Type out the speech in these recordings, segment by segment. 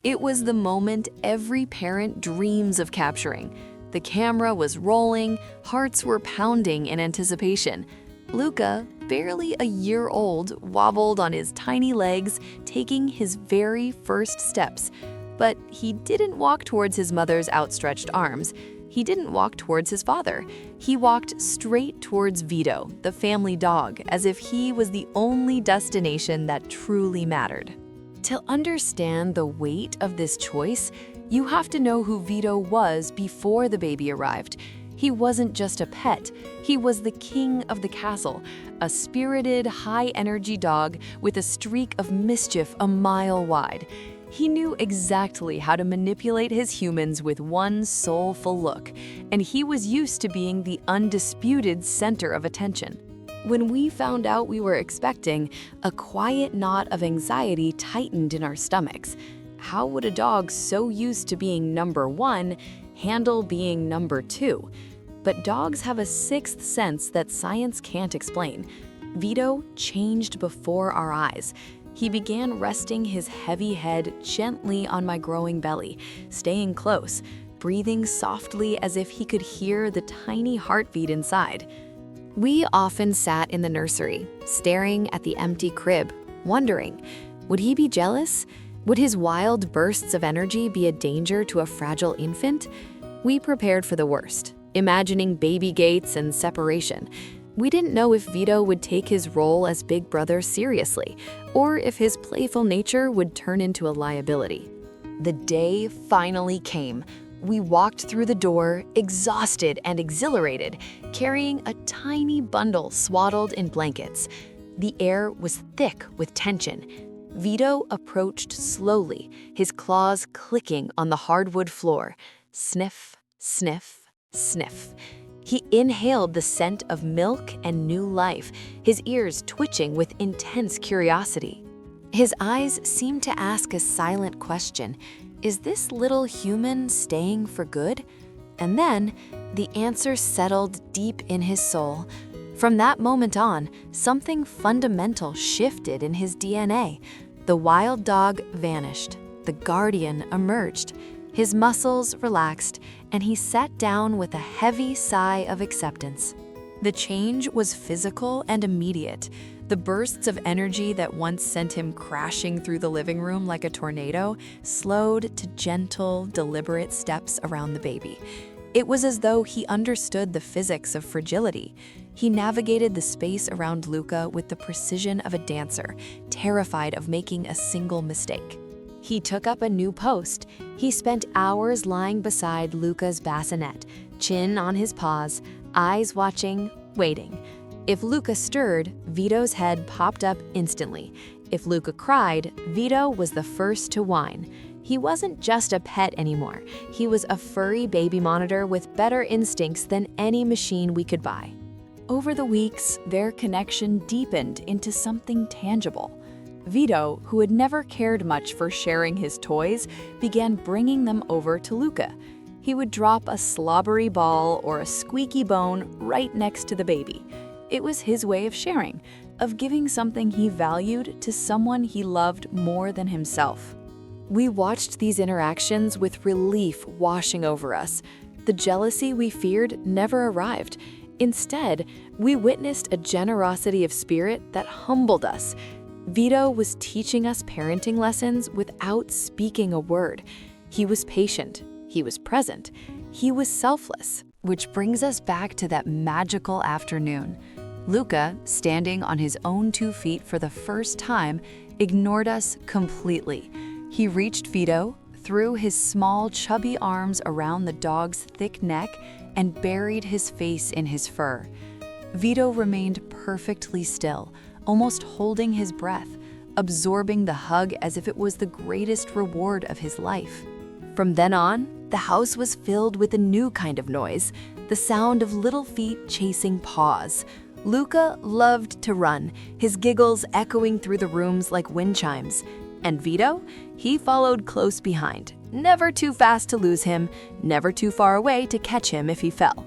It was the moment every parent dreams of capturing. The camera was rolling, hearts were pounding in anticipation. Luca, barely a year old, wobbled on his tiny legs, taking his very first steps. But he didn't walk towards his mother's outstretched arms. He didn't walk towards his father. He walked straight towards Vito, the family dog, as if he was the only destination that truly mattered. To understand the weight of this choice, you have to know who Vito was before the baby arrived. He wasn't just a pet, he was the king of the castle, a spirited, high-energy dog with a streak of mischief a mile wide. He knew exactly how to manipulate his humans with one soulful look, and he was used to being the undisputed center of attention. When we found out we were expecting, a quiet knot of anxiety tightened in our stomachs. How would a dog so used to being number one handle being number two? But dogs have a sixth sense that science can't explain. Vito changed before our eyes. He began resting his heavy head gently on my growing belly, staying close, breathing softly as if he could hear the tiny heartbeat inside. We often sat in the nursery, staring at the empty crib, wondering, would he be jealous? Would his wild bursts of energy be a danger to a fragile infant? We prepared for the worst, imagining baby gates and separation. We didn't know if Vito would take his role as big brother seriously, or if his playful nature would turn into a liability. The day finally came. We walked through the door, exhausted and exhilarated, carrying a tiny bundle swaddled in blankets. The air was thick with tension. Vito approached slowly, his claws clicking on the hardwood floor. Sniff, sniff, sniff. He inhaled the scent of milk and new life, his ears twitching with intense curiosity. His eyes seemed to ask a silent question. Is this little human staying for good? And then, the answer settled deep in his soul. From that moment on, something fundamental shifted in his DNA. The wild dog vanished. The guardian emerged. His muscles relaxed, and he sat down with a heavy sigh of acceptance. The change was physical and immediate. The bursts of energy that once sent him crashing through the living room like a tornado slowed to gentle, deliberate steps around the baby. It was as though he understood the physics of fragility. He navigated the space around Luca with the precision of a dancer, terrified of making a single mistake. He took up a new post. He spent hours lying beside Luca's bassinet, chin on his paws, eyes watching, waiting. If Luca stirred, Vito's head popped up instantly. If Luca cried, Vito was the first to whine. He wasn't just a pet anymore. He was a furry baby monitor with better instincts than any machine we could buy. Over the weeks, their connection deepened into something tangible. Vito, who had never cared much for sharing his toys, began bringing them over to Luca. He would drop a slobbery ball or a squeaky bone right next to the baby. It was his way of sharing, of giving something he valued to someone he loved more than himself. We watched these interactions with relief washing over us. The jealousy we feared never arrived. Instead, we witnessed a generosity of spirit that humbled us. Vito was teaching us parenting lessons without speaking a word. He was patient. He was present. He was selfless. Which brings us back to that magical afternoon. Luca, standing on his own 2 feet for the first time, ignored us completely. He reached Vito, threw his small, chubby arms around the dog's thick neck, and buried his face in his fur. Vito remained perfectly still, almost holding his breath, absorbing the hug as if it was the greatest reward of his life. From then on, the house was filled with a new kind of noise, the sound of little feet chasing paws. Luca loved to run, his giggles echoing through the rooms like wind chimes. And Vito? He followed close behind, never too fast to lose him, never too far away to catch him if he fell.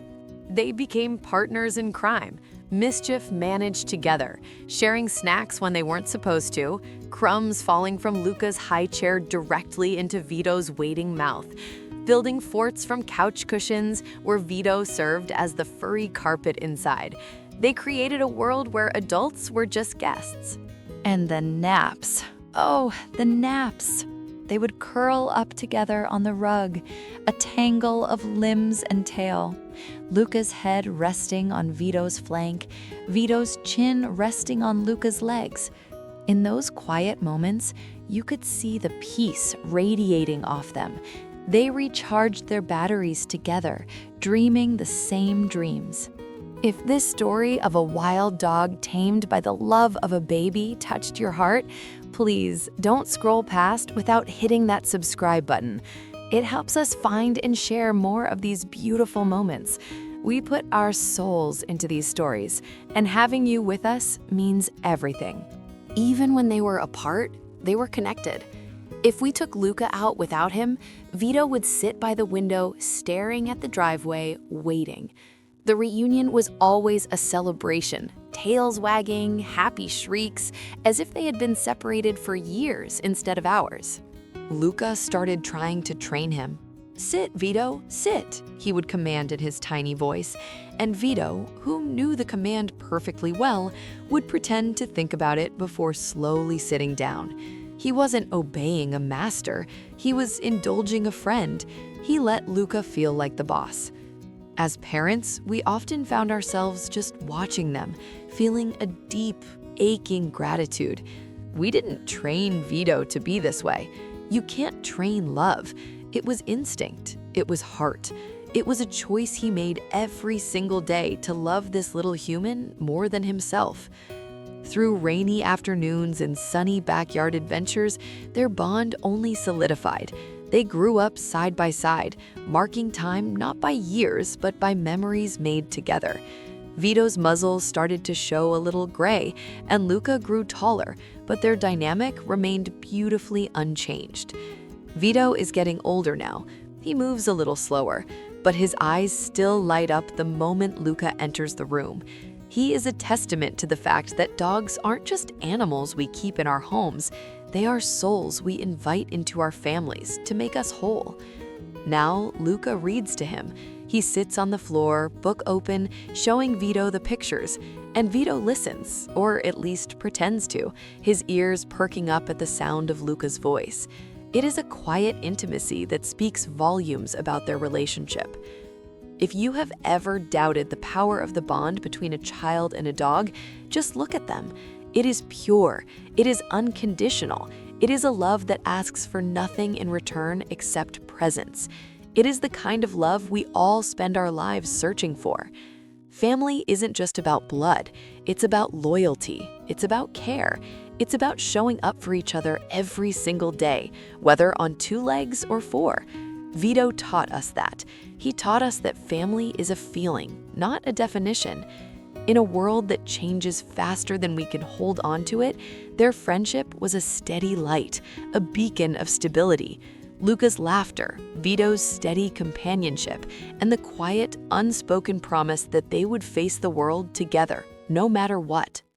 They became partners in crime, Mischief managed together, sharing snacks when they weren't supposed to, crumbs falling from Luca's high chair directly into Vito's waiting mouth, building forts from couch cushions where Vito served as the furry carpet inside. They created a world where adults were just guests. And the naps. Oh, the naps. They would curl up together on the rug, a tangle of limbs and tail. Luca's head resting on Vito's flank, Vito's chin resting on Luca's legs. In those quiet moments, you could see the peace radiating off them. They recharged their batteries together, dreaming the same dreams. If this story of a wild dog tamed by the love of a baby touched your heart, please don't scroll past without hitting that subscribe button. It helps us find and share more of these beautiful moments. We put our souls into these stories, and having you with us means everything. Even when they were apart, they were connected. If we took Luca out without him, Vito would sit by the window, staring at the driveway, waiting. The reunion was always a celebration, tails wagging, happy shrieks, as if they had been separated for years instead of hours. Luca started trying to train him. "Sit, Vito, sit," he would command in his tiny voice, and Vito, who knew the command perfectly well, would pretend to think about it before slowly sitting down. He wasn't obeying a master, he was indulging a friend. He let Luca feel like the boss. As parents, we often found ourselves just watching them, feeling a deep, aching gratitude. We didn't train Vito to be this way. You can't train love. It was instinct. It was heart. It was a choice he made every single day to love this little human more than himself. Through rainy afternoons and sunny backyard adventures, their bond only solidified. They grew up side by side, marking time not by years, but by memories made together. Vito's muzzle started to show a little gray, and Luca grew taller, but their dynamic remained beautifully unchanged. Vito is getting older now. He moves a little slower, but his eyes still light up the moment Luca enters the room. He is a testament to the fact that dogs aren't just animals we keep in our homes, they are souls we invite into our families to make us whole. Now, Luca reads to him. He sits on the floor, book open, showing Vito the pictures, and Vito listens, or at least pretends to, his ears perking up at the sound of Luca's voice. It is a quiet intimacy that speaks volumes about their relationship. If you have ever doubted the power of the bond between a child and a dog, just look at them. It is pure. It is unconditional. It is a love that asks for nothing in return except presence. It is the kind of love we all spend our lives searching for. Family isn't just about blood. It's about loyalty. It's about care. It's about showing up for each other every single day, whether on 2 legs or 4. Vito taught us that. He taught us that family is a feeling, not a definition. In a world that changes faster than we can hold on to it, their friendship was a steady light, a beacon of stability. Luca's laughter, Vito's steady companionship, and the quiet, unspoken promise that they would face the world together, no matter what.